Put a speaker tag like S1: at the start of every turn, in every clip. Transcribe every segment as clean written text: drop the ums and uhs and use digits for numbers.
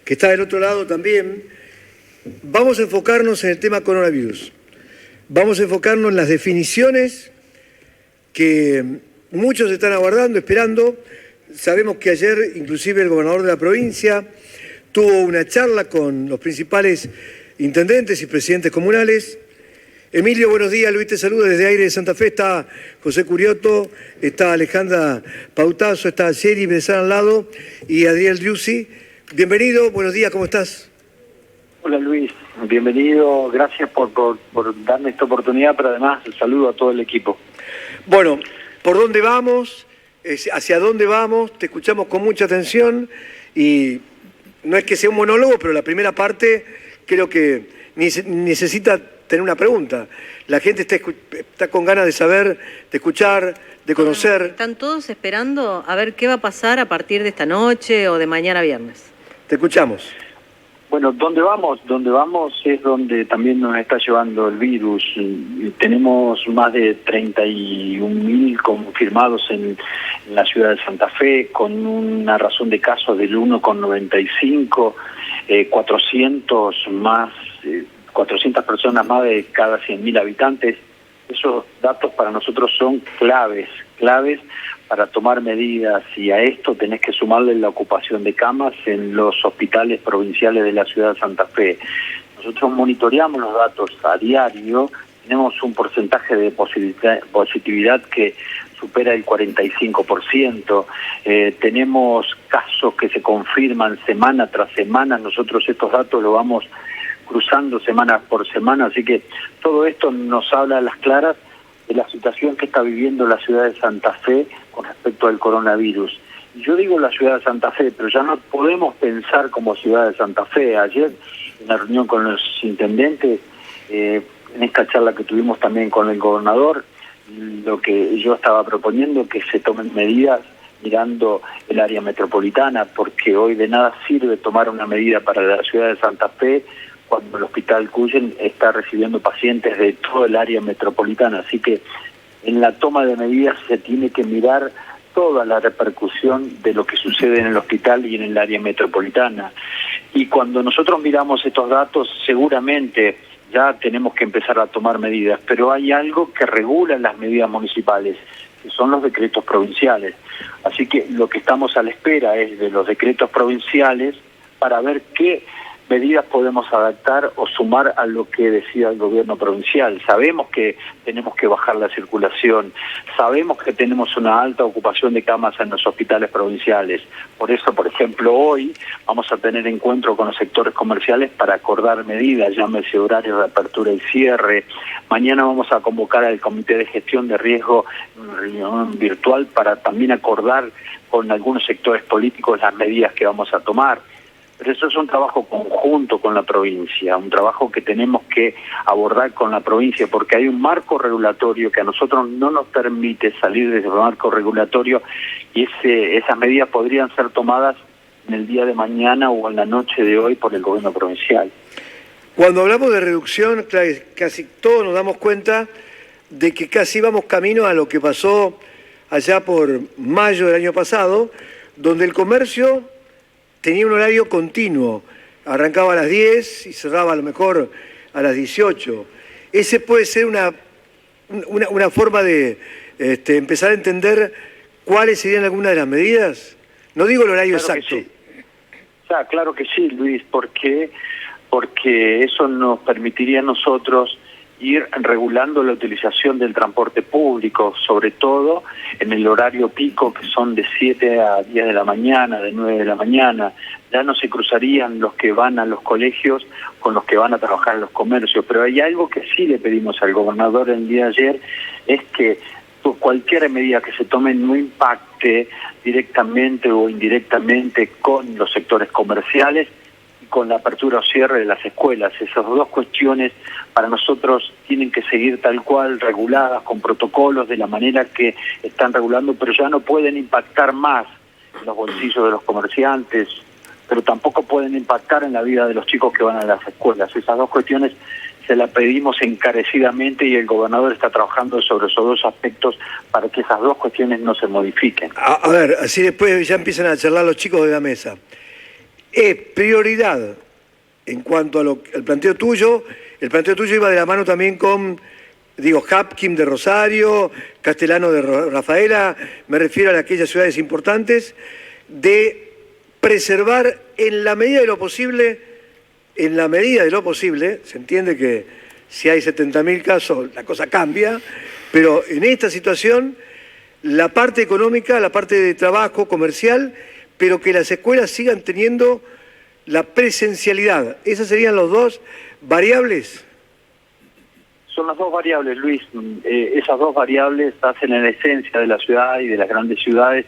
S1: que está del otro lado también, vamos a enfocarnos en el tema coronavirus. Vamos a enfocarnos en las definiciones que muchos están aguardando, esperando. Sabemos que ayer, inclusive, el gobernador de la provincia tuvo una charla con los principales intendentes y presidentes comunales. Emilio, buenos días. Luis te saluda desde Aire de Santa Fe. Está José Curioto, está Alejandra Pautazo, está Sherry Besar al lado y Adriel Driussi. Bienvenido, buenos días, ¿cómo estás?
S2: Hola Luis, bienvenido, gracias por darme esta oportunidad, pero además saludo a todo el equipo.
S1: Bueno, ¿por dónde vamos? ¿Hacia dónde vamos? Te escuchamos con mucha atención y no es que sea un monólogo, pero la primera parte creo que necesita tener una pregunta. La gente está con ganas de saber, de escuchar, de conocer.
S3: Están todos esperando a ver qué va a pasar a partir de esta noche o de mañana viernes.
S1: Te escuchamos.
S2: Bueno, ¿dónde vamos? Donde vamos es donde también nos está llevando el virus. Tenemos más de 31.000 confirmados en la ciudad de Santa Fe, con una razón de casos del 1,95, 400 personas más de cada 100.000 habitantes. Esos datos para nosotros son claves para tomar medidas, y a esto tenés que sumarle la ocupación de camas en los hospitales provinciales de la ciudad de Santa Fe. Nosotros monitoreamos los datos a diario, tenemos un porcentaje de positividad que supera el 45%, tenemos casos que se confirman semana tras semana. Nosotros estos datos los vamos cruzando semana por semana, así que todo esto nos habla a las claras de la situación que está viviendo la ciudad de Santa Fe con respecto al coronavirus. Yo digo la ciudad de Santa Fe, pero ya no podemos pensar como ciudad de Santa Fe. Ayer, en la reunión con los intendentes, en esta charla que tuvimos también con el gobernador, lo que yo estaba proponiendo es que se tomen medidas mirando el área metropolitana, porque hoy de nada sirve tomar una medida para la ciudad de Santa Fe cuando el Hospital Cuyen está recibiendo pacientes de todo el área metropolitana. Así que en la toma de medidas se tiene que mirar toda la repercusión de lo que sucede en el hospital y en el área metropolitana. Y cuando nosotros miramos estos datos, seguramente ya tenemos que empezar a tomar medidas, pero hay algo que regula las medidas municipales, que son los decretos provinciales. Así que lo que estamos a la espera es de los decretos provinciales para ver qué medidas podemos adaptar o sumar a lo que decida el gobierno provincial. Sabemos que tenemos que bajar la circulación, sabemos que tenemos una alta ocupación de camas en los hospitales provinciales. Por eso, por ejemplo, hoy vamos a tener encuentro con los sectores comerciales para acordar medidas, llámese horarios de apertura y cierre. Mañana vamos a convocar al Comité de Gestión de Riesgo en una reunión virtual para también acordar con algunos sectores políticos las medidas que vamos a tomar. Pero eso es un trabajo conjunto con la provincia, un trabajo que tenemos que abordar con la provincia, porque hay un marco regulatorio que a nosotros no nos permite salir de ese marco regulatorio, y esas medidas podrían ser tomadas en el día de mañana o en la noche de hoy por el gobierno provincial.
S1: Cuando hablamos de reducción, casi todos nos damos cuenta de que casi vamos camino a lo que pasó allá por mayo del año pasado, donde el comercio tenía un horario continuo, arrancaba a las 10 y cerraba a lo mejor a las 18. Ese puede ser una forma de empezar a entender cuáles serían algunas de las medidas. No digo el horario
S2: claro
S1: exacto.
S2: Que sí. Claro que sí, Luis, porque eso nos permitiría a nosotros ir regulando la utilización del transporte público, sobre todo en el horario pico, que son de 7 a 10 de la mañana, de 9 de la mañana. Ya no se cruzarían los que van a los colegios con los que van a trabajar en los comercios. Pero hay algo que sí le pedimos al gobernador el día de ayer, es que cualquier medida que se tome no impacte directamente o indirectamente con los sectores comerciales, con la apertura o cierre de las escuelas. Esas dos cuestiones para nosotros tienen que seguir tal cual, reguladas con protocolos de la manera que están regulando, pero ya no pueden impactar más en los bolsillos de los comerciantes, pero tampoco pueden impactar en la vida de los chicos que van a las escuelas. Esas dos cuestiones se las pedimos encarecidamente y el gobernador está trabajando sobre esos dos aspectos para que esas dos cuestiones no se modifiquen.
S1: A ver, así después ya empiezan a charlar los chicos de la mesa. es prioridad en cuanto al planteo tuyo. El planteo tuyo iba de la mano también con, Hapkin de Rosario, Castellano de Rafaela, me refiero a aquellas ciudades importantes, de preservar en la medida de lo posible, se entiende que si hay 70.000 casos la cosa cambia, pero en esta situación la parte económica, la parte de trabajo comercial, pero que las escuelas sigan teniendo la presencialidad. ¿Esas serían las dos variables?
S2: Son las dos variables, Luis. Esas dos variables hacen en la esencia de la ciudad y de las grandes ciudades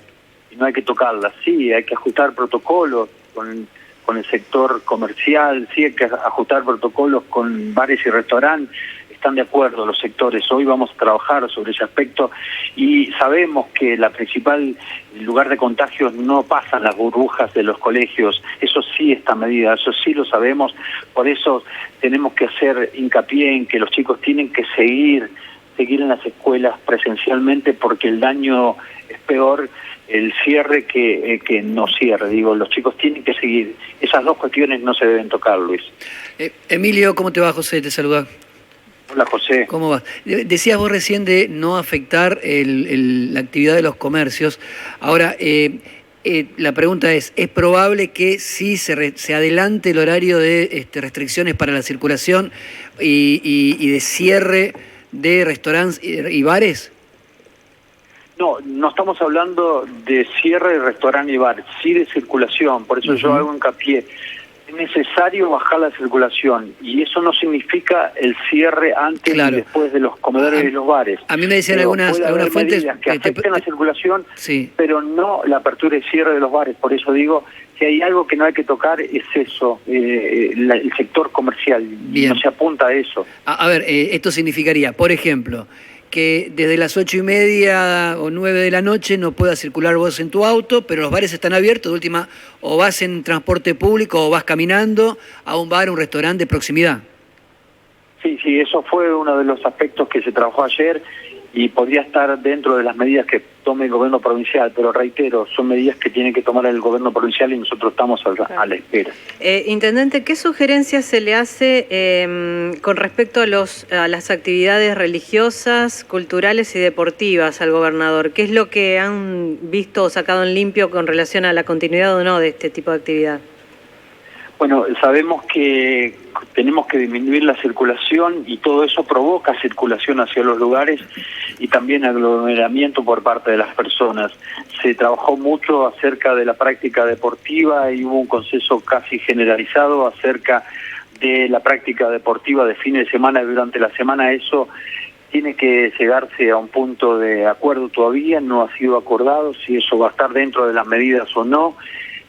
S2: y no hay que tocarlas. Sí, hay que ajustar protocolos con el sector comercial, sí hay que ajustar protocolos con bares y restaurantes. Están de acuerdo los sectores. Hoy vamos a trabajar sobre ese aspecto y sabemos que la principal lugar de contagios no pasan las burbujas de los colegios. Eso sí está medida, eso sí lo sabemos. Por eso tenemos que hacer hincapié en que los chicos tienen que seguir en las escuelas presencialmente porque el daño es peor el cierre que no cierre. Los chicos tienen que seguir. Esas dos cuestiones no se deben tocar, Luis.
S4: Emilio, ¿cómo te va? José, te saluda.
S2: Hola, José.
S4: ¿Cómo vas? Decías vos recién de no afectar la actividad de los comercios. Ahora, la pregunta ¿es probable que sí se adelante el horario de restricciones para la circulación y de cierre de restaurantes y bares?
S2: No estamos hablando de cierre de restaurante y bar, sí de circulación. Por eso yo hago hincapié. Es necesario bajar la circulación y eso no significa el cierre antes y después de los comedores y los bares.
S4: A mí me decían algunas fuentes
S2: que afecten la circulación,
S4: sí,
S2: pero no la apertura y cierre de los bares. Por eso digo que hay algo que no hay que tocar, es eso, el sector comercial.
S4: Bien.
S2: No se apunta a eso.
S4: A ver, esto significaría, por ejemplo, que desde las 8:30 o 9 de la noche no puedas circular vos en tu auto, pero los bares están abiertos, de última, o vas en transporte público o vas caminando a un bar, un restaurante de proximidad.
S2: Sí, eso fue uno de los aspectos que se trabajó ayer y podría estar dentro de las medidas que tome el gobierno provincial, pero reitero, son medidas que tiene que tomar el gobierno provincial y nosotros estamos a la espera.
S3: Intendente, ¿qué sugerencias se le hace con respecto a las actividades religiosas, culturales y deportivas al gobernador? ¿Qué es lo que han visto o sacado en limpio con relación a la continuidad o no de este tipo de actividad?
S2: Bueno, sabemos que tenemos que disminuir la circulación y todo eso provoca circulación hacia los lugares y también aglomeramiento por parte de las personas. Se trabajó mucho acerca de la práctica deportiva y hubo un consenso casi generalizado acerca de la práctica deportiva de fin de semana y durante la semana. Eso tiene que llegarse a un punto de acuerdo todavía, no ha sido acordado si eso va a estar dentro de las medidas o no.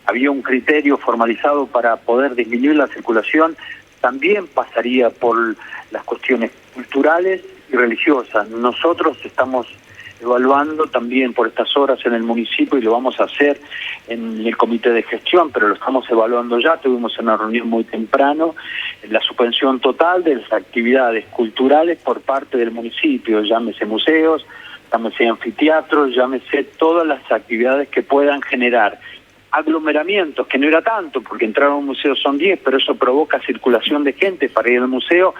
S2: Había un criterio formalizado para poder disminuir la circulación, también pasaría por las cuestiones culturales y religiosas. Nosotros estamos evaluando también por estas horas en el municipio y lo vamos a hacer en el comité de gestión, pero lo estamos evaluando ya. Tuvimos una reunión muy temprano, la suspensión total de las actividades culturales por parte del municipio, llámese museos, llámese anfiteatros, llámese todas las actividades que puedan generar aglomeramientos, que no era tanto, porque entrar a un museo son 10, pero eso provoca circulación de gente para ir al museo.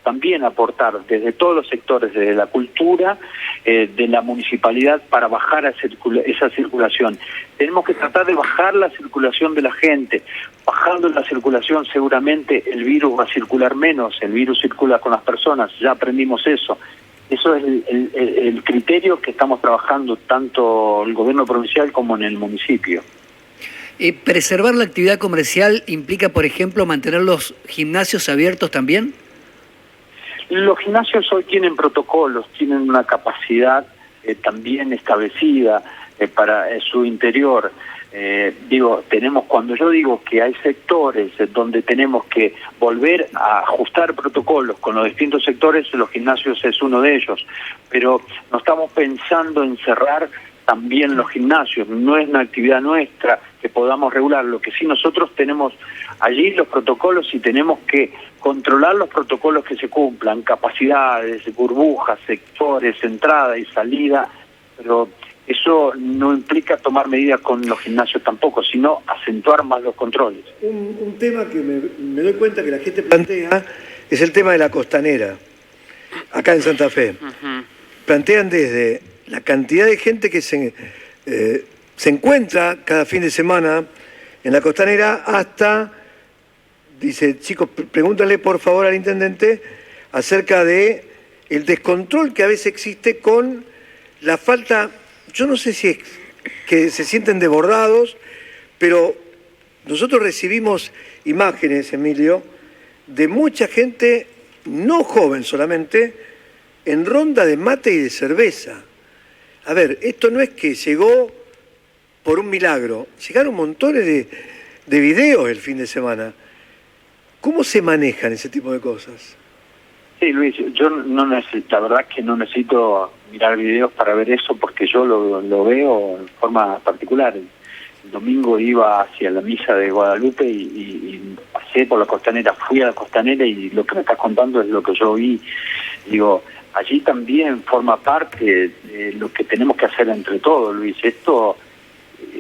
S2: También aportar desde todos los sectores, desde la cultura, de la municipalidad, para bajar esa circulación. Tenemos que tratar de bajar la circulación de la gente. Bajando la circulación seguramente el virus va a circular menos, el virus circula con las personas, ya aprendimos eso. Eso es el criterio que estamos trabajando tanto el gobierno provincial como en el municipio.
S4: ¿Preservar la actividad comercial implica, por ejemplo, mantener los gimnasios abiertos también?
S2: Los gimnasios hoy tienen protocolos, tienen una capacidad también establecida para su interior. Cuando yo digo que hay sectores donde tenemos que volver a ajustar protocolos con los distintos sectores, los gimnasios es uno de ellos, pero no estamos pensando en cerrar también los gimnasios, no es una actividad nuestra que podamos regular. Lo que sí nosotros tenemos allí los protocolos y tenemos que controlar los protocolos que se cumplan, capacidades, burbujas, sectores, entrada y salida, pero Eso no implica tomar medidas con los gimnasios tampoco, sino acentuar más los controles.
S1: Un tema que me doy cuenta que la gente plantea es el tema de la costanera, acá en Santa Fe. Plantean desde la cantidad de gente que se encuentra cada fin de semana en la costanera hasta, dice, chicos, pregúntale por favor al intendente acerca de el descontrol que a veces existe con la falta. Yo no sé si es que se sienten desbordados, pero nosotros recibimos imágenes, Emilio, de mucha gente, no joven solamente, en ronda de mate y de cerveza. A ver, esto no es que llegó por un milagro, llegaron montones de videos el fin de semana. ¿Cómo se manejan ese tipo de cosas?
S2: Sí, Luis, yo no necesito, la verdad que no necesito mirar videos para ver eso, porque yo lo veo en forma particular. El domingo iba hacia la misa de Guadalupe y pasé por la costanera, fui a la costanera y lo que me estás contando es lo que yo vi. Digo, allí también forma parte de lo que tenemos que hacer entre todos, Luis. Esto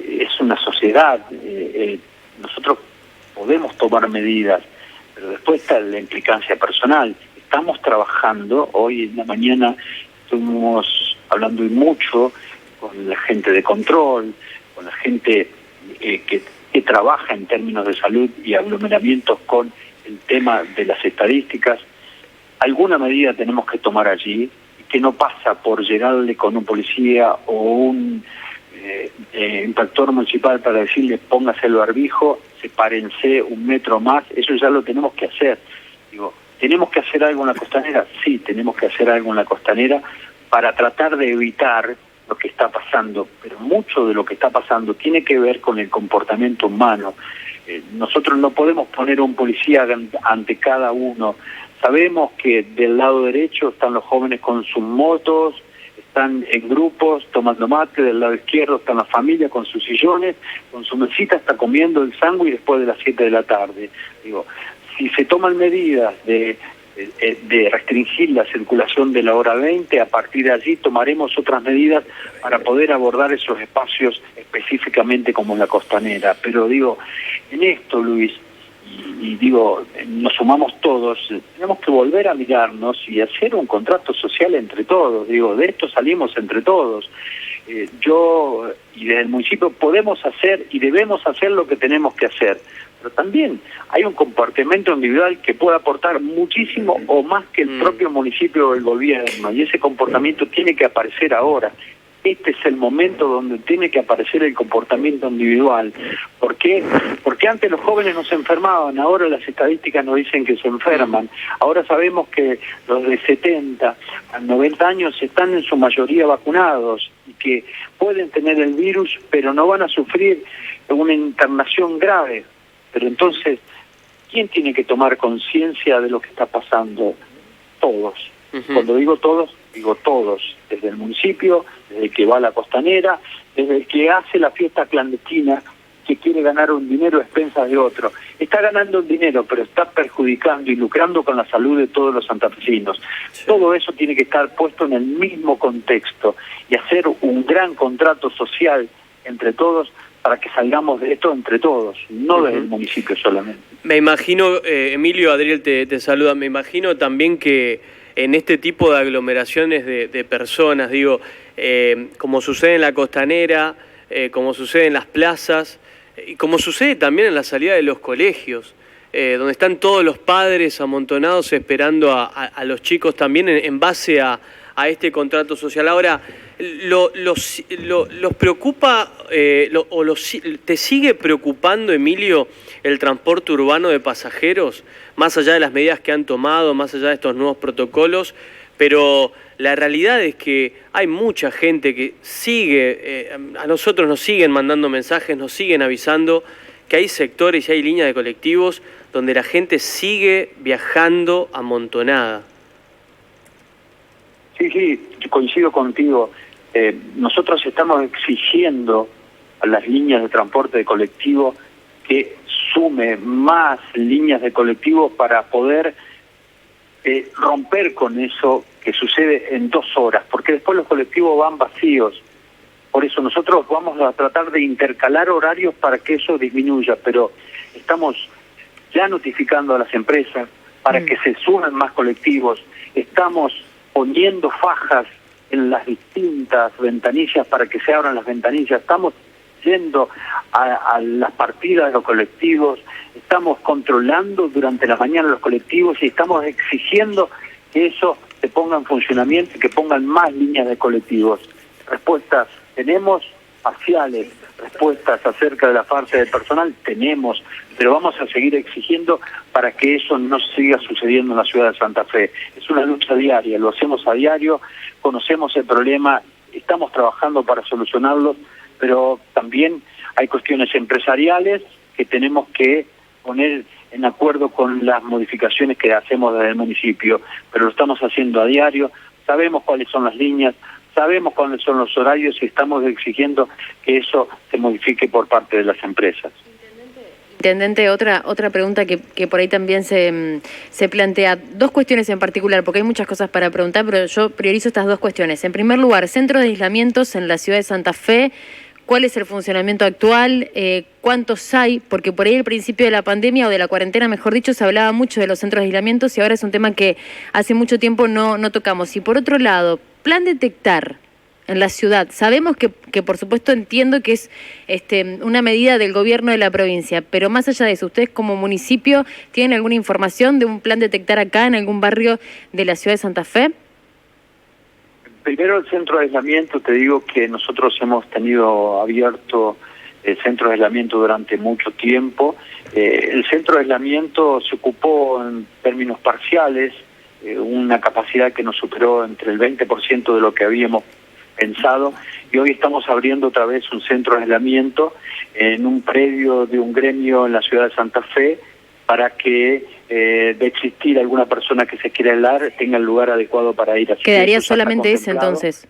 S2: es una sociedad, nosotros podemos tomar medidas, pero después está la implicancia personal. Estamos trabajando, hoy en la mañana estuvimos hablando mucho con la gente de control, con la gente que trabaja en términos de salud y aglomeramientos con el tema de las estadísticas. Alguna medida tenemos que tomar allí, que no pasa por llegarle con un policía o un inspector municipal para decirle póngase el barbijo, sepárense 1 metro más. Eso ya lo tenemos que hacer. Digo, ¿tenemos que hacer algo en la costanera? Sí, tenemos que hacer algo en la costanera para tratar de evitar lo que está pasando, pero mucho de lo que está pasando tiene que ver con el comportamiento humano. Nosotros no podemos poner un policía ante cada uno. Sabemos que del lado derecho están los jóvenes con sus motos, están en grupos tomando mate, del lado izquierdo están las familias con sus sillones, con su mesita, está comiendo el sándwich después de las 7 de la tarde. Digo, si se toman medidas de restringir la circulación de la hora 20, a partir de allí tomaremos otras medidas para poder abordar esos espacios específicamente como en la costanera. Pero digo, en esto, Luis, y digo, nos sumamos todos, tenemos que volver a mirarnos y hacer un contrato social entre todos. Digo, de esto salimos entre todos. Yo y desde el municipio podemos hacer y debemos hacer lo que tenemos que hacer, pero también hay un comportamiento individual que puede aportar muchísimo o más que el propio municipio o el gobierno, y ese comportamiento tiene que aparecer ahora. Este es el momento donde tiene que aparecer el comportamiento individual. ¿Por qué? Porque antes los jóvenes no se enfermaban, ahora las estadísticas nos dicen que se enferman. Ahora sabemos que los de 70 a 90 años están en su mayoría vacunados y que pueden tener el virus, pero no van a sufrir una internación grave. Pero entonces, ¿quién tiene que tomar conciencia de lo que está pasando? Todos. Cuando digo todos desde el municipio, desde el que va a la costanera, desde el que hace la fiesta clandestina, que quiere ganar un dinero a expensas de otro. Está ganando un dinero, pero está perjudicando y lucrando con la salud de todos los santafesinos. Sí. Todo eso tiene que estar puesto en el mismo contexto y hacer un gran contrato social entre todos para que salgamos de esto entre todos, no desde el municipio solamente.
S5: Me imagino, Emilio, Adriel te saluda, me imagino también que en este tipo de aglomeraciones de personas, digo, como sucede en la costanera, como sucede en las plazas, y como sucede también en la salida de los colegios, donde están todos los padres amontonados esperando a los chicos también en base a este contrato social. Ahora, ¿los preocupa te sigue preocupando, Emilio, el transporte urbano de pasajeros, más allá de las medidas que han tomado, más allá de estos nuevos protocolos? Pero la realidad es que hay mucha gente que sigue, a nosotros nos siguen mandando mensajes, nos siguen avisando que hay sectores y hay líneas de colectivos donde la gente sigue viajando amontonada.
S2: Sí, yo coincido contigo. Nosotros estamos exigiendo a las líneas de transporte de colectivo que sume más líneas de colectivo para poder romper con eso que sucede en 2 horas, porque después los colectivos van vacíos. Por eso nosotros vamos a tratar de intercalar horarios para que eso disminuya, pero estamos ya notificando a las empresas para que se sumen más colectivos, estamos poniendo fajas en las distintas ventanillas para que se abran las ventanillas, estamos yendo a las partidas de los colectivos, estamos controlando durante la mañana los colectivos y estamos exigiendo que eso se ponga en funcionamiento y que pongan más líneas de colectivos. Respuestas tenemos, parciales, respuestas acerca de la falta de personal tenemos, pero vamos a seguir exigiendo para que eso no siga sucediendo en la ciudad de Santa Fe. Es una lucha diaria, lo hacemos a diario, conocemos el problema, estamos trabajando para solucionarlo, pero también hay cuestiones empresariales que tenemos que poner en acuerdo con las modificaciones que hacemos desde el municipio, pero lo estamos haciendo a diario, sabemos cuáles son las líneas, sabemos cuáles son los horarios y estamos exigiendo que eso se modifique por parte de las empresas.
S3: Intendente, otra pregunta que por ahí también se plantea. Dos cuestiones en particular, porque hay muchas cosas para preguntar, pero yo priorizo estas dos cuestiones. En primer lugar, centros de aislamientos en la ciudad de Santa Fe. ¿Cuál es el funcionamiento actual? ¿Cuántos hay? Porque por ahí al principio de la pandemia o de la cuarentena, mejor dicho, se hablaba mucho de los centros de aislamientos y ahora es un tema que hace mucho tiempo no tocamos. Y por otro lado, plan detectar en la ciudad. Sabemos que por supuesto entiendo que es una medida del gobierno de la provincia, pero más allá de eso, ¿ustedes como municipio tienen alguna información de un plan detectar acá en algún barrio de la ciudad de Santa Fe?
S2: Primero el centro de aislamiento, te digo que nosotros hemos tenido abierto el centro de aislamiento durante mucho tiempo. El centro de aislamiento se ocupó en términos parciales, una capacidad que nos superó entre el 20% de lo que habíamos pensado, y hoy estamos abriendo otra vez un centro de aislamiento en un predio de un gremio en la ciudad de Santa Fe, para que de existir alguna persona que se quiera aislar tenga el lugar adecuado para ir a su
S3: ¿Quedaría solamente ese entonces?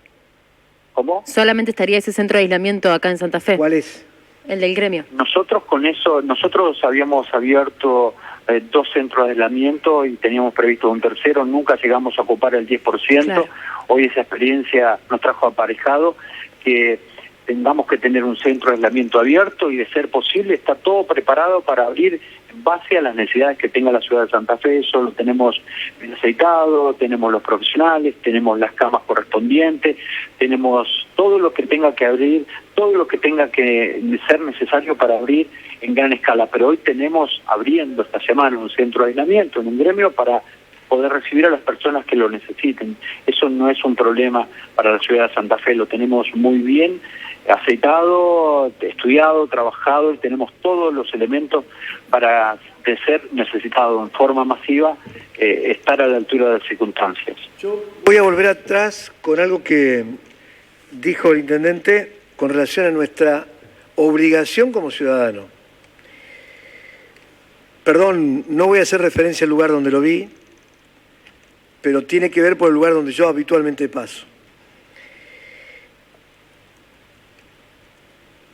S2: ¿Cómo?
S3: ¿Solamente estaría ese centro de aislamiento acá en Santa Fe?
S1: ¿Cuál es?
S3: El del gremio.
S2: Nosotros con eso, nosotros habíamos abierto 2 centros de aislamiento y teníamos previsto un tercero, nunca llegamos a ocupar el 10%, claro. Hoy esa experiencia nos trajo aparejado que tengamos que tener un centro de aislamiento abierto y de ser posible está todo preparado para abrir en base a las necesidades que tenga la ciudad de Santa Fe. Eso lo tenemos bien aceitado, tenemos los profesionales, tenemos las camas correspondientes, tenemos todo lo que tenga que abrir, todo lo que tenga que ser necesario para abrir en gran escala. Pero hoy tenemos abriendo esta semana un centro de aislamiento en un gremio para poder recibir a las personas que lo necesiten. Eso no es un problema para la ciudad de Santa Fe, lo tenemos muy bien aceitado, estudiado, trabajado y tenemos todos los elementos para, de ser necesitado en forma masiva, estar a la altura de las circunstancias.
S1: Yo voy a volver atrás con algo que dijo el intendente con relación a nuestra obligación como ciudadano. Perdón, no voy a hacer referencia al lugar donde lo vi, pero tiene que ver por el lugar donde yo habitualmente paso.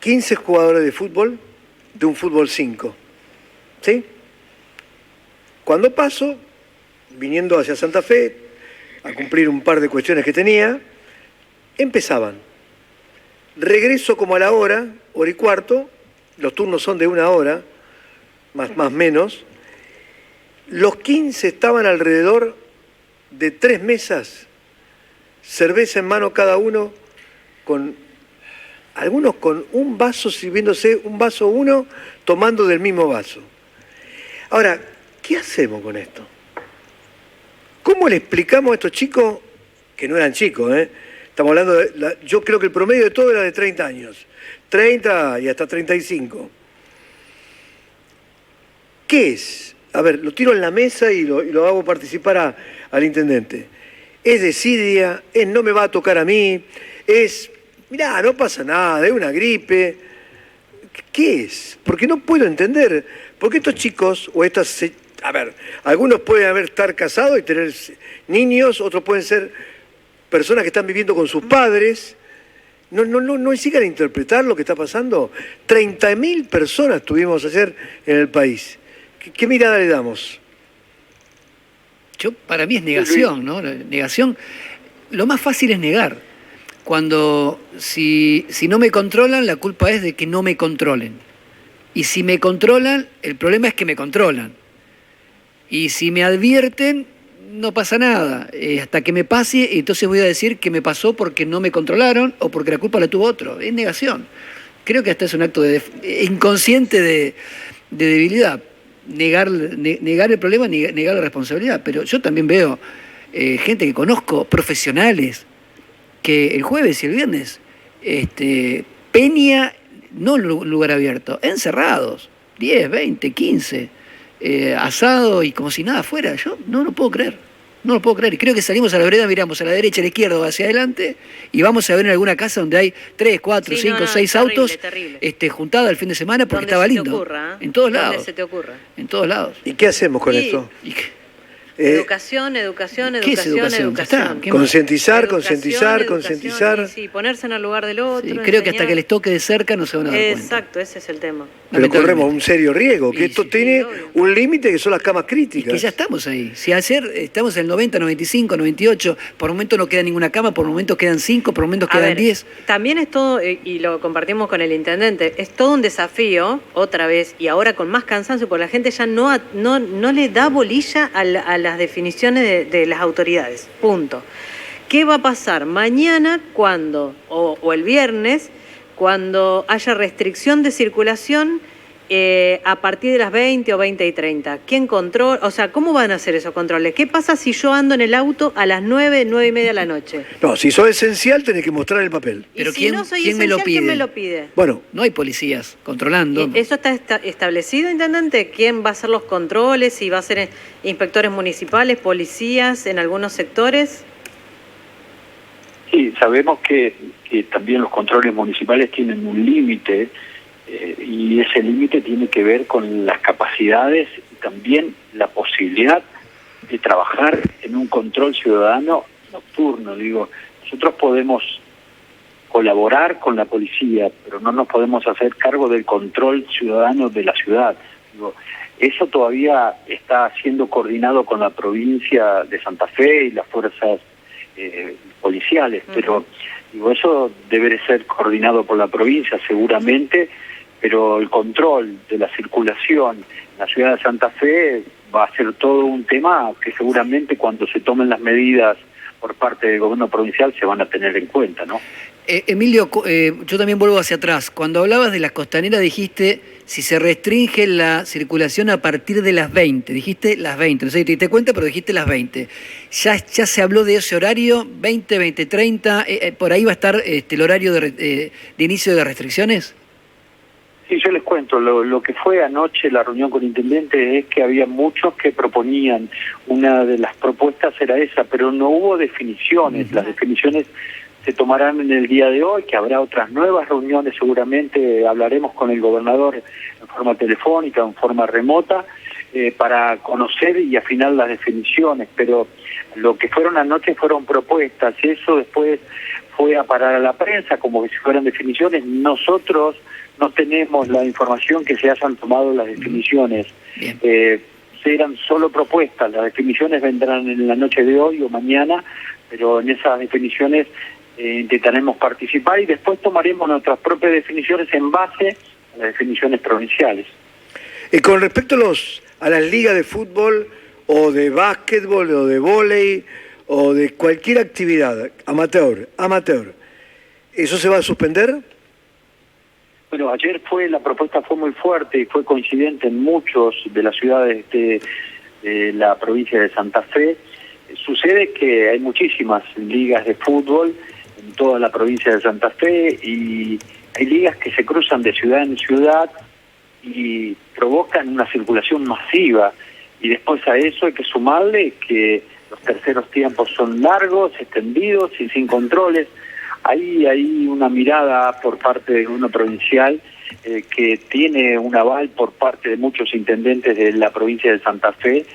S1: 15 jugadores de fútbol, de un fútbol 5. ¿Sí? Cuando paso, viniendo hacia Santa Fe, a cumplir un par de cuestiones que tenía, empezaban. Regreso como a la hora y cuarto, los turnos son de 1 hora, más menos. Los 15 estaban alrededor de 3 mesas, cerveza en mano cada uno, algunos con un vaso, sirviéndose un vaso uno, tomando del mismo vaso. Ahora, ¿qué hacemos con esto? ¿Cómo le explicamos a estos chicos, que no eran chicos, estamos hablando yo creo que el promedio de todo era de 30 años, 30 y hasta 35. ¿Qué es? A ver, lo tiro en la mesa y lo hago participar al intendente. Es desidia, es no me va a tocar a mí, es, mirá, no pasa nada, es una gripe. ¿Qué es? Porque no puedo entender. Porque estos chicos, o estas, a ver, algunos pueden estar casados y tener niños, otros pueden ser personas que están viviendo con sus padres. No sigan a interpretar lo que está pasando. 30.000 personas tuvimos ayer en el país. ¿Qué mirada le damos?
S4: Para mí es negación, ¿no? Negación, lo más fácil es negar. cuando si no me controlan, la culpa es de que no me controlen. Y si me controlan, el problema es que me controlan. Y si me advierten, no pasa nada. Hasta que me pase, entonces voy a decir que me pasó porque no me controlaron o porque la culpa la tuvo otro. Es negación. Creo que hasta es un acto inconsciente de debilidad. Negar el problema, negar la responsabilidad. Pero yo también veo gente que conozco, profesionales, que el jueves y el viernes, Peña, no en lugar abierto, encerrados, 10, 20, 15, asado y como si nada fuera. Yo no lo puedo creer, no lo puedo creer. Y creo que salimos a la vereda, miramos a la derecha, a la izquierda o hacia adelante y vamos a ver en alguna casa donde hay 3, 4, 5, 6 autos juntados el fin de semana porque estaba lindo.
S3: Ocurra,
S4: en todos lados.
S3: Donde se te ocurra.
S4: En todos lados.
S1: ¿Y qué hacemos con esto?
S3: Educación.
S4: ¿Qué es educación?
S1: Concientizar.
S3: Sí, ponerse en el lugar del otro.
S4: Sí, creo que hasta que les toque de cerca no se van a dar cuenta.
S3: Exacto, ese es el tema.
S1: Pero corremos un serio riesgo, que esto tiene un límite que son las camas críticas.
S4: Y que ya estamos ahí. Si ayer estamos en el 90, 95, 98, por momento no queda ninguna cama, por momentos quedan 5, por momentos quedan 10.
S3: También es todo, y lo compartimos con el intendente, es todo un desafío, otra vez, y ahora con más cansancio, porque la gente ya no le da bolilla a las definiciones de las autoridades. Punto. ¿Qué va a pasar mañana cuando, o el viernes, cuando haya restricción de circulación a partir de las 20 o 20 y 30? ¿Quién controla? O sea, ¿cómo van a hacer esos controles? ¿Qué pasa si yo ando en el auto a las 9, 9 y media de la noche?
S1: No, si sos esencial tenés que mostrar el papel.
S4: Pero
S3: ¿quién
S4: me lo pide?
S3: ¿Quién me lo pide?
S1: Bueno,
S4: no hay policías controlando.
S3: ¿Eso está establecido, intendente? ¿Quién va a hacer los controles? ¿Si va a ser inspectores municipales, policías en algunos sectores?
S2: Sí, sabemos que también los controles municipales tienen un límite y ese límite tiene que ver con las capacidades y también la posibilidad de trabajar en un control ciudadano nocturno. Digo, nosotros podemos colaborar con la policía, pero no nos podemos hacer cargo del control ciudadano de la ciudad. Digo, eso todavía está siendo coordinado con la provincia de Santa Fe y las fuerzas policiales, pero digo, eso debe ser coordinado por la provincia seguramente, pero el control de la circulación en la ciudad de Santa Fe va a ser todo un tema que seguramente cuando se tomen las medidas por parte del gobierno provincial se van a tener en cuenta, ¿no?
S4: Emilio, yo también vuelvo hacia atrás. Cuando hablabas de las costaneras dijiste si se restringe la circulación a partir de las 20. Dijiste las 20, no sé si te diste cuenta, pero dijiste las 20. ¿Ya se habló de ese horario? ¿20, 20, 30? ¿Por ahí va a estar el horario de inicio de restricciones?
S2: Sí, yo les cuento, lo que fue anoche la reunión con intendentes es que había muchos que proponían, una de las propuestas era esa, pero no hubo definiciones. Las definiciones se tomarán en el día de hoy, que habrá otras nuevas reuniones, seguramente hablaremos con el gobernador en forma telefónica, en forma remota, para conocer y afinar las definiciones, pero lo que fueron anoche fueron propuestas, y eso después fue a parar a la prensa como si fueran definiciones. Nosotros no tenemos la información que se hayan tomado las definiciones. Serán solo propuestas, las definiciones vendrán en la noche de hoy o mañana, pero en esas definiciones intentaremos participar y después tomaremos nuestras propias definiciones en base a las definiciones provinciales.
S1: Con respecto a las ligas de fútbol o de básquetbol o de vóley o de cualquier actividad amateur, ¿eso se va a suspender?
S2: Bueno, ayer la propuesta fue muy fuerte y fue coincidente en muchos de las ciudades de la provincia de Santa Fe. Sucede que hay muchísimas ligas de fútbol en toda la provincia de Santa Fe y hay ligas que se cruzan de ciudad en ciudad y provocan una circulación masiva. Y después a eso hay que sumarle que los terceros tiempos son largos, extendidos y sin controles. Ahí hay una mirada por parte del gobierno provincial que tiene un aval por parte de muchos intendentes de la provincia de Santa Fe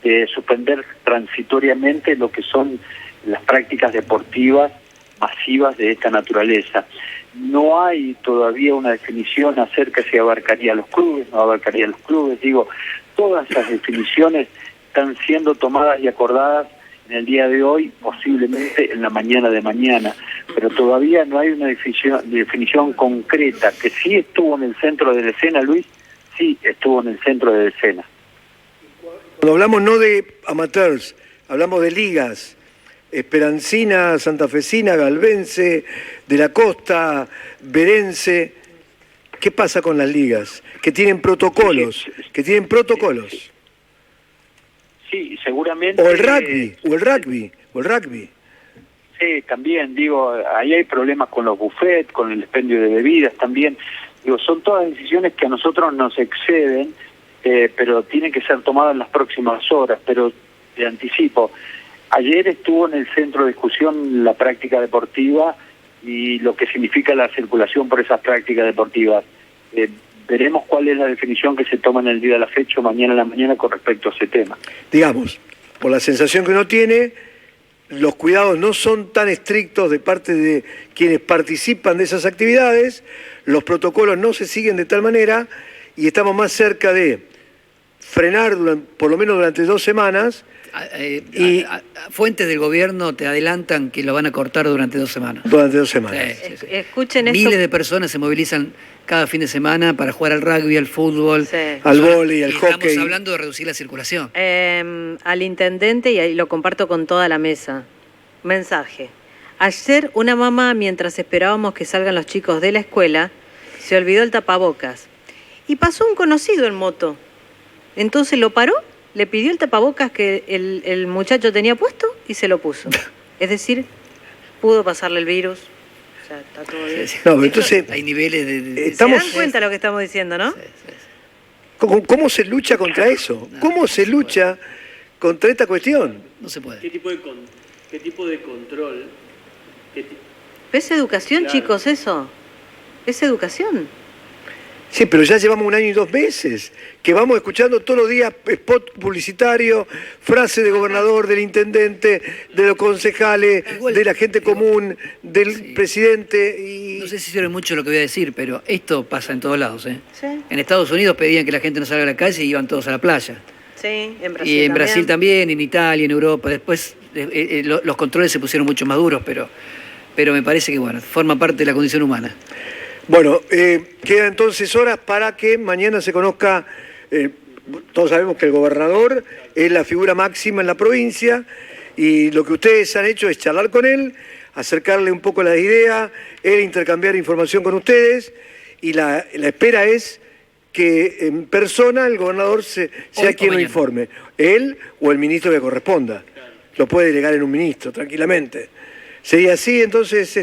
S2: de suspender transitoriamente lo que son las prácticas deportivas masivas de esta naturaleza. No hay todavía una definición acerca si abarcaría a los clubes, no abarcaría a los clubes. Digo, todas esas definiciones están siendo tomadas y acordadas en el día de hoy, posiblemente en la mañana de mañana, pero todavía no hay una definición concreta. Que sí estuvo en el centro de la escena, Luis, sí estuvo en el centro de la escena.
S1: Cuando hablamos no de amateurs, hablamos de ligas, Esperancina, Santafesina, Galvense, de la Costa, Verense. ¿Qué pasa con las ligas? Que tienen protocolos,
S2: Sí, seguramente.
S1: O el rugby.
S2: Sí, también, digo, ahí hay problemas con los buffets, con el expendio de bebidas también. Digo, son todas decisiones que a nosotros nos exceden, pero tienen que ser tomadas en las próximas horas. Pero te anticipo, ayer estuvo en el centro de discusión la práctica deportiva y lo que significa la circulación por esas prácticas deportivas. Veremos cuál es la definición que se toma en el día de la fecha o mañana en la mañana con respecto a ese tema.
S1: Digamos, por la sensación que uno tiene, los cuidados no son tan estrictos de parte de quienes participan de esas actividades, los protocolos no se siguen de tal manera y estamos más cerca de frenar por lo menos durante 2 semanas.
S4: Fuentes del gobierno te adelantan que lo van a cortar durante 2 semanas.
S1: Durante 2 semanas.
S4: Sí.
S3: Escuchen esto.
S4: Miles de personas se movilizan cada fin de semana para jugar al rugby, al fútbol,
S1: al vóley, al hockey.
S4: Estamos hablando de reducir la circulación.
S3: Al intendente, y ahí lo comparto con toda la mesa. Mensaje. Ayer una mamá, mientras esperábamos que salgan los chicos de la escuela, se olvidó el tapabocas. Y pasó un conocido en moto. Entonces lo paró, le pidió el tapabocas que el muchacho tenía puesto y se lo puso. Es decir, pudo pasarle el virus. O sea, está todo bien.
S1: No, pero entonces
S4: hay niveles de
S3: ¿Se dan cuenta de lo que estamos diciendo, no?
S1: ¿Cómo se lucha contra eso? ¿Cómo se lucha contra esta cuestión?
S4: No se puede.
S5: ¿Qué tipo de control?
S3: ¿Es educación,
S5: Claro.
S3: chicos, eso? Es educación.
S1: Sí, pero ya llevamos 1 año y 2 meses que vamos escuchando todos los días spot publicitario, frase de gobernador, del intendente, de los concejales, de la gente común, del presidente. Y
S4: No sé si sirve mucho lo que voy a decir, pero esto pasa en todos lados.
S3: Sí.
S4: En Estados Unidos pedían que la gente no salga a la calle y iban todos a la playa.
S3: Sí, en Brasil
S4: Y en Brasil también, en Italia, en Europa. Después los controles se pusieron mucho más duros, pero me parece que bueno, forma parte de la condición humana.
S1: bueno, quedan entonces horas para que mañana se conozca. Todos sabemos que el gobernador es la figura máxima en la provincia y lo que ustedes han hecho es charlar con él, acercarle un poco la idea, él intercambiar información con ustedes y la espera es que en persona el gobernador sea quien lo informe, él o el ministro que corresponda. Lo puede delegar en un ministro, tranquilamente. ¿Sería así entonces,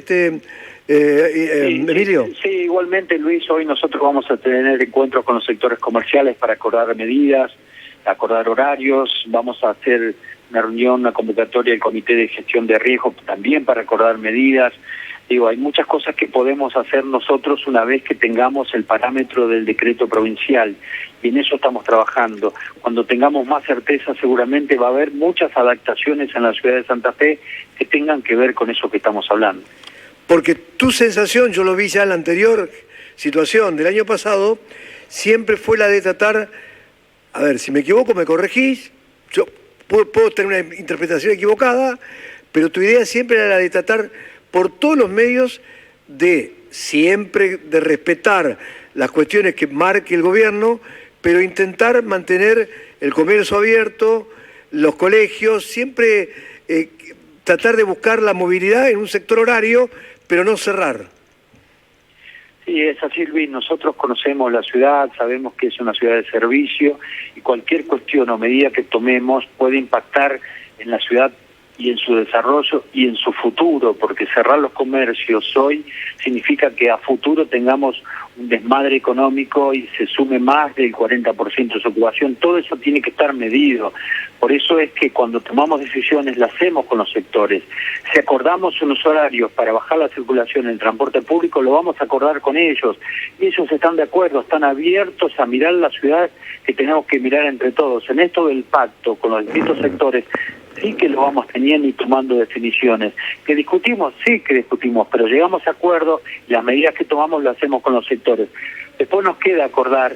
S1: Emilio?
S2: Sí, igualmente, Luis, hoy nosotros vamos a tener encuentros con los sectores comerciales para acordar medidas, acordar horarios, vamos a hacer una reunión, una convocatoria del Comité de Gestión de Riesgo también para acordar medidas. Digo, hay muchas cosas que podemos hacer nosotros una vez que tengamos el parámetro del decreto provincial y en eso estamos trabajando. Cuando tengamos más certeza seguramente va a haber muchas adaptaciones en la ciudad de Santa Fe que tengan que ver con eso que estamos hablando.
S1: Porque tu sensación, yo lo vi ya en la anterior situación del año pasado, siempre fue la de tratar, a ver, si me equivoco me corregís, yo puedo tener una interpretación equivocada, pero tu idea siempre era la de tratar por todos los medios de siempre de respetar las cuestiones que marque el gobierno, pero intentar mantener el comercio abierto, los colegios, siempre tratar de buscar la movilidad en un sector horario, pero no cerrar.
S2: Sí, es así, Luis. Nosotros conocemos la ciudad, sabemos que es una ciudad de servicio y cualquier cuestión o medida que tomemos puede impactar en la ciudad y en su desarrollo y en su futuro, porque cerrar los comercios hoy significa que a futuro tengamos un desmadre económico y se sume más del 40% de su ocupación. Todo eso tiene que estar medido. Por eso es que cuando tomamos decisiones las hacemos con los sectores. Si acordamos unos horarios para bajar la circulación en el transporte público, lo vamos a acordar con ellos. Y ellos están de acuerdo, están abiertos a mirar la ciudad que tenemos que mirar entre todos. En esto del pacto con los distintos sectores, sí que lo vamos teniendo y tomando definiciones. ¿Que discutimos? Sí que discutimos, pero llegamos a acuerdo y las medidas que tomamos las hacemos con los sectores. Después nos queda acordar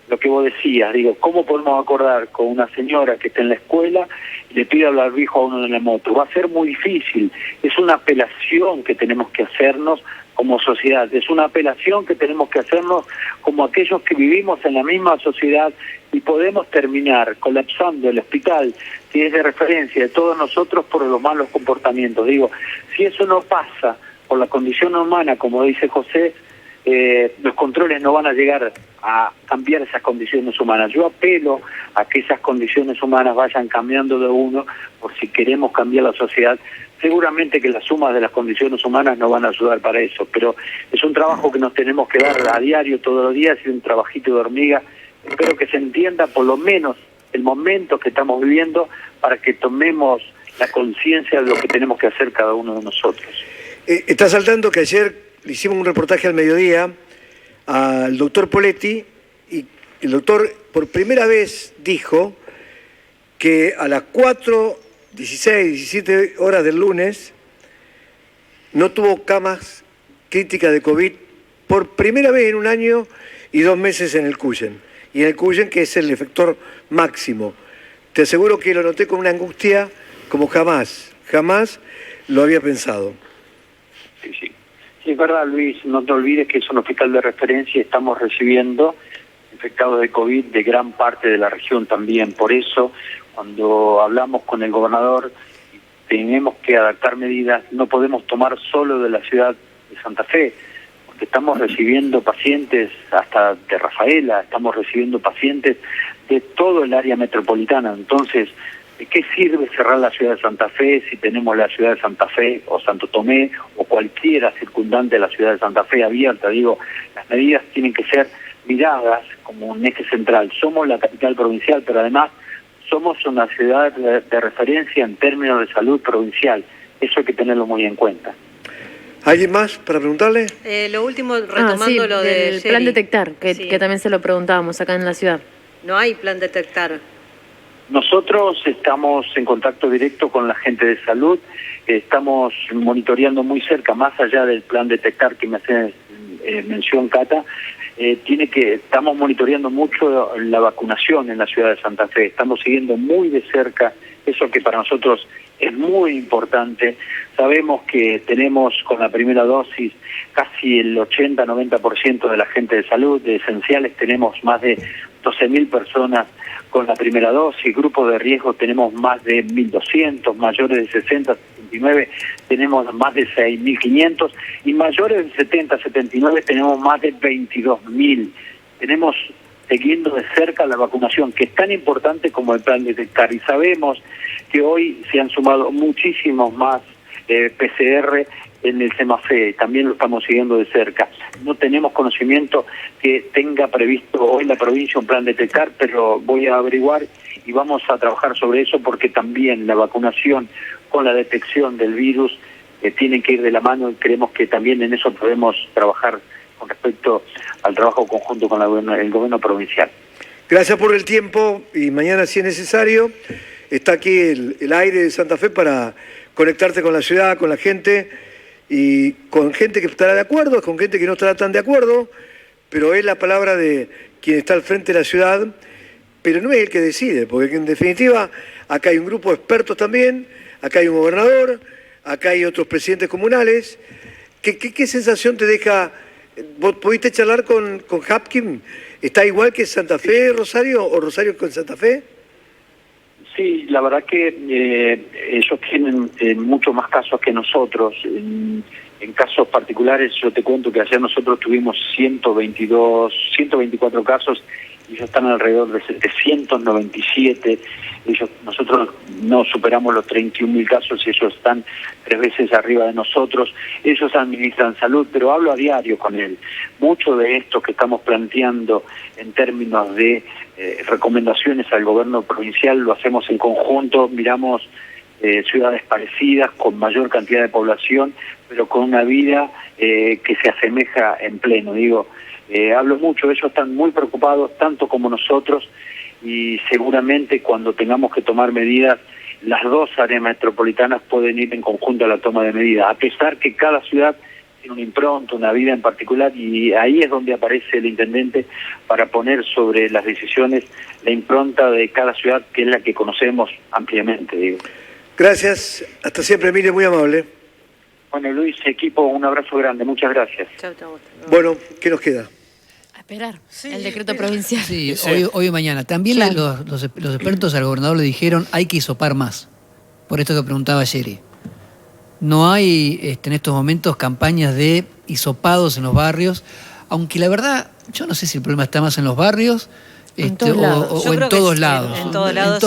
S2: lo que vos decías, digo, ¿cómo podemos acordar con una señora que está en la escuela y le pide el barbijo a uno de la moto? Va a ser muy difícil, es una apelación que tenemos que hacernos como sociedad, es una apelación que tenemos que hacernos como aquellos que vivimos en la misma sociedad y podemos terminar colapsando el hospital, que es de referencia de todos nosotros por los malos comportamientos. Digo, si eso no pasa por la condición humana, como dice José, los controles no van a llegar a cambiar esas condiciones humanas. Yo apelo a que esas condiciones humanas vayan cambiando de uno, por si queremos cambiar la sociedad. Seguramente que las sumas de las condiciones humanas no van a ayudar para eso, pero es un trabajo que nos tenemos que dar a diario, todos los días, y un trabajito de hormiga. Espero que se entienda por lo menos el momento que estamos viviendo para que tomemos la conciencia de lo que tenemos que hacer cada uno de nosotros.
S1: Está saltando que ayer le hicimos un reportaje al mediodía al doctor Poletti y el doctor por primera vez dijo que a las 4, 16, 17 horas del lunes no tuvo camas críticas de COVID por primera vez en 1 año y 2 meses en el Cuyen. Y en el Cuyen, que es el efector máximo. Te aseguro que lo noté con una angustia como jamás lo había pensado.
S2: Sí, sí. Sí, es verdad, Luis, no te olvides que es un hospital de referencia y estamos recibiendo infectados de COVID de gran parte de la región también. Por eso, cuando hablamos con el gobernador, tenemos que adaptar medidas, no podemos tomar solo de la ciudad de Santa Fe, porque estamos recibiendo pacientes hasta de Rafaela, estamos recibiendo pacientes de todo el área metropolitana. Entonces, ¿de qué sirve cerrar la ciudad de Santa Fe si tenemos la ciudad de Santa Fe o Santo Tomé o cualquiera circundante de la ciudad de Santa Fe abierta? Digo, las medidas tienen que ser miradas como un eje central. Somos la capital provincial, pero además somos una ciudad de referencia en términos de salud provincial. Eso hay que tenerlo muy en cuenta.
S1: ¿Alguien más para preguntarle?
S3: Lo último, retomando lo del
S6: plan Detectar, que también se lo preguntábamos acá en la ciudad.
S3: No hay plan Detectar.
S2: Nosotros estamos en contacto directo con la gente de salud, estamos monitoreando muy cerca, más allá del plan Detectar que me hace mención Cata, estamos monitoreando mucho la vacunación en la ciudad de Santa Fe, estamos siguiendo muy de cerca eso que para nosotros es muy importante. Sabemos que tenemos con la primera dosis casi el 80-90% de la gente de salud, de esenciales tenemos más de 12.000 personas con la primera dosis, grupos de riesgo tenemos más de 1.200, mayores de 60, 79 tenemos más de 6.500 y mayores de 70, 79 tenemos más de 22.000. Tenemos siguiendo de cerca la vacunación, que es tan importante como el plan Detectar, y sabemos que hoy se han sumado muchísimos más PCR en el Semafe, también lo estamos siguiendo de cerca. No tenemos conocimiento que tenga previsto hoy la provincia un plan Detectar, pero voy a averiguar y vamos a trabajar sobre eso porque también la vacunación con la detección del virus tiene que ir de la mano y creemos que también en eso podemos trabajar con respecto al trabajo conjunto con el gobierno provincial.
S1: Gracias por el tiempo y mañana, si es necesario, está aquí el aire de Santa Fe para conectarte con la ciudad, con la gente y con gente que estará de acuerdo, con gente que no estará tan de acuerdo, pero es la palabra de quien está al frente de la ciudad, pero no es el que decide, porque en definitiva acá hay un grupo de expertos también, acá hay un gobernador, acá hay otros presidentes comunales. ¿Qué sensación te deja? ¿Vos pudiste charlar con Hapkin? ¿Está igual que Santa Fe, Rosario, o Rosario con Santa Fe?
S2: Sí, la verdad que ellos tienen mucho más casos que nosotros. En casos particulares, yo te cuento que ayer nosotros tuvimos 124 casos y ellos están alrededor de 797. Nosotros no superamos los 31.000 casos y ellos están 3 veces arriba de nosotros. Ellos administran salud, pero hablo a diario con él. Mucho de esto que estamos planteando en términos de recomendaciones al gobierno provincial lo hacemos en conjunto, miramos ciudades parecidas, con mayor cantidad de población, pero con una vida que se asemeja en pleno. Hablo mucho, ellos están muy preocupados, tanto como nosotros, y seguramente cuando tengamos que tomar medidas, las dos áreas metropolitanas pueden ir en conjunto a la toma de medidas, a pesar que cada ciudad tiene una impronta, una vida en particular, y ahí es donde aparece el intendente para poner sobre las decisiones la impronta de cada ciudad, que es la que conocemos ampliamente, digo.
S1: Gracias, hasta siempre, Emilio, muy amable.
S2: Bueno, Luis, equipo, un abrazo grande, muchas gracias.
S3: Chau, chau.
S1: Bueno, ¿qué nos queda?
S6: A esperar el decreto provincial.
S4: Sí, hoy o mañana. También
S6: Claro.
S4: los expertos al gobernador le dijeron hay que hisopar más. Por esto que preguntaba Jerry. No hay en estos momentos campañas de hisopados en los barrios, aunque la verdad, yo no sé si el problema está más en los barrios
S6: En todos lados.
S4: o en todos lados.
S3: En todos lados.